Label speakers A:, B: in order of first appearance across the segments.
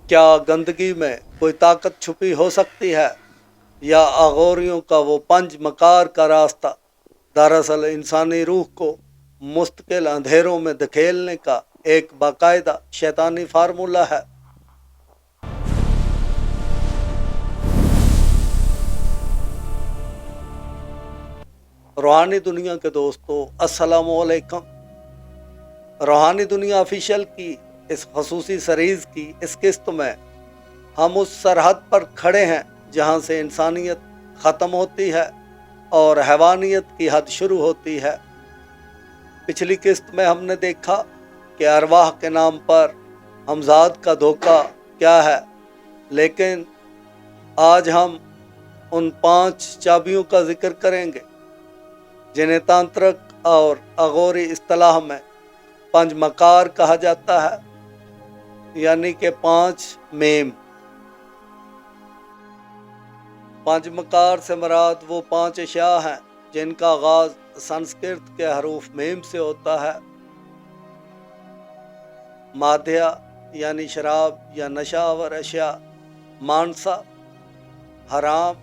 A: क्या गंदगी में कोई ताकत छुपी हो सकती है, या अगोरियों का वो पंज मकार का रास्ता दरअसल इंसानी रूह को मुस्तकिल अंधेरों में धकेलने का एक बाकायदा शैतानी फार्मूला है। रूहानी दुनिया के दोस्तों, अस्सलामु अलैकुम। रूहानी दुनिया ऑफिशियल की इस खसूसी सीरीज़ की इस किस्त में हम उस सरहद पर खड़े हैं जहां से इंसानियत ख़त्म होती है और हैवानियत की हद शुरू होती है। पिछली किस्त में हमने देखा कि अरवाह के नाम पर हमजाद का धोखा क्या है, लेकिन आज हम उन 5 चाबियों का जिक्र करेंगे जिन्हें तांत्रिक और अगोरी इस्तिलाह में पंज मकार कहा जाता है, यानी कि 5 मेम। पंज मकार से मुराद वो 5 अशिया हैं जिनका आगाज संस्कृत के हरूफ मेम से होता है। माध्या यानी शराब या नशावर अशिया, मानसा हराम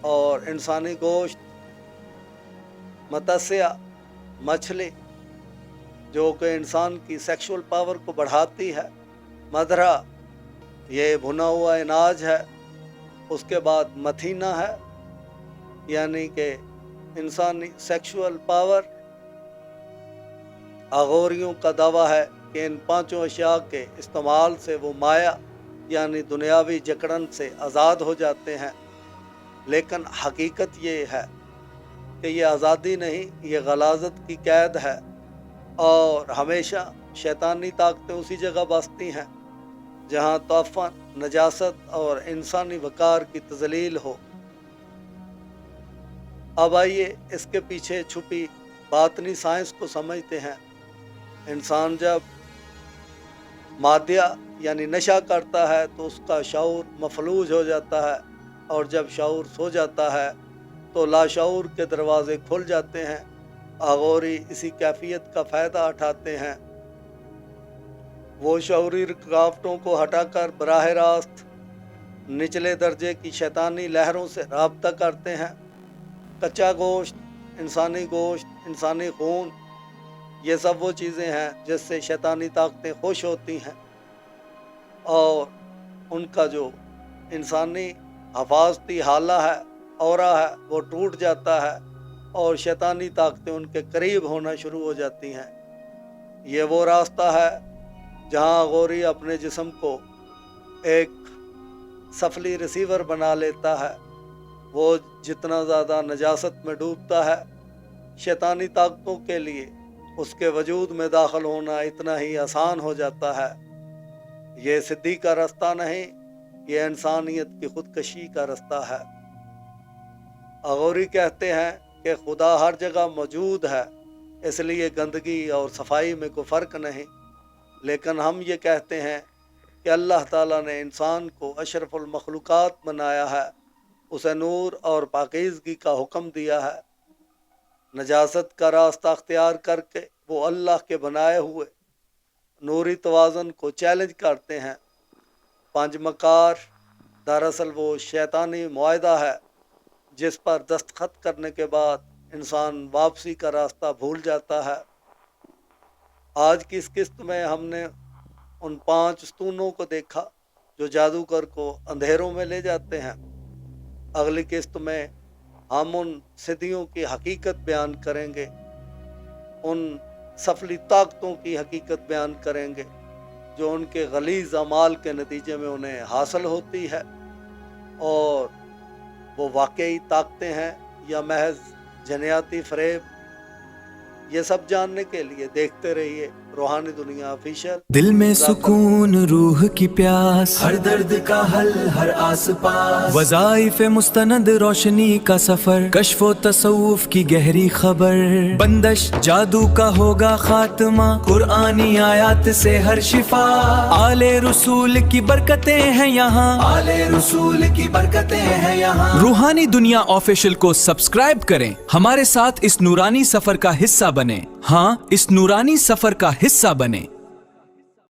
A: और इंसानी गोश्त, मतस्या मछली जो कि इंसान की सेक्सुअल पावर को बढ़ाती है, मदरा ये भुना हुआ अनाज है, उसके बाद मथीना है यानी कि इंसानी सेक्सुअल पावर। अगोरियों का दावा है कि इन 5 अशिया के इस्तेमाल से वो माया यानी दुनियावी जकड़न से आज़ाद हो जाते हैं, लेकिन हकीकत ये है कि ये आज़ादी नहीं, ये गलाजत की कैद है और हमेशा शैतानी ताकतें उसी जगह बसती हैं जहाँ तोफ़न, नजासत और इंसानी वकार की तज़लील हो। अब आइए इसके पीछे छुपी बातनी साइंस को समझते हैं। इंसान जब मादिया यानी नशा करता है तो उसका शऊर मफलूज हो जाता है, और जब शऊर सो जाता है तो लाशऊर के दरवाजे खुल जाते हैं। अगोरी इसी कैफियत का फ़ायदा उठाते हैं। वो शऊरी रुकावटों को हटाकर बराह रास्त निचले दर्जे की शैतानी लहरों से राब्ता करते हैं। कच्चा गोश्त, इंसानी खून, ये सब वो चीज़ें हैं जिससे शैतानी ताकतें खुश होती हैं और उनका जो इंसानी हफाजती हाला है, औरा है, वो टूट जाता है और शैतानी ताकतें उनके करीब होना शुरू हो जाती हैं। ये वो रास्ता है जहाँ गौरी अपने जिस्म को एक सफली रिसीवर बना लेता है। वो जितना ज़्यादा नजासत में डूबता है, शैतानी ताकतों के लिए उसके वजूद में दाखिल होना इतना ही आसान हो जाता है। ये सिद्धि का रास्ता नहीं, ये इंसानियत की खुदकशी का रास्ता है। अगोरी कहते हैं कि खुदा हर जगह मौजूद है, इसलिए गंदगी और सफाई में कोई फ़र्क नहीं। लेकिन हम ये कहते हैं कि अल्लाह ताला ने इंसान को अशरफुल मखलूक़ात बनाया है, उसे नूर और पाकीज़गी का हुक्म दिया है। नजासत का रास्ता अख्तियार करके वो अल्लाह के बनाए हुए नूरी तवाज़ुन को चैलेंज करते हैं। 5 मकार दरअसल वो शैतानी मुआहदा है जिस पर दस्तखत करने के बाद इंसान वापसी का रास्ता भूल जाता है। आज की इस किस्त में हमने उन 5 स्तूनों को देखा जो जादूगर को अंधेरों में ले जाते हैं। अगली किस्त में हम उन सिद्धियों की हकीकत बयान करेंगे, उन सफली ताकतों की हकीकत बयान करेंगे जो उनके गलीज़ अमाल के नतीजे में उन्हें हासिल होती है, और वो वाकई ताकतें हैं या महज जनियाती फ़रेब। ये सब जानने के लिए देखते रहिए रूहानी दुनिया ऑफिशियल।
B: दिल में सुकून, रूह की प्यास, हर दर्द का हल, हर आस पास, वज़ाइफ मुस्तनद, रोशनी का सफर, कश्फो तसव्वुफ की गहरी खबर, बंदश जादू का होगा खात्मा, कुरानी आयात से हर शिफा, आले रसूल की बरकतें हैं यहाँ, आले रसूल की बरकतें हैं यहाँ। रूहानी दुनिया ऑफिशियल को सब्सक्राइब करें, हमारे साथ इस नूरानी सफर का हिस्सा बने। हाँ, इस नूरानी सफर का हिस्सा बने।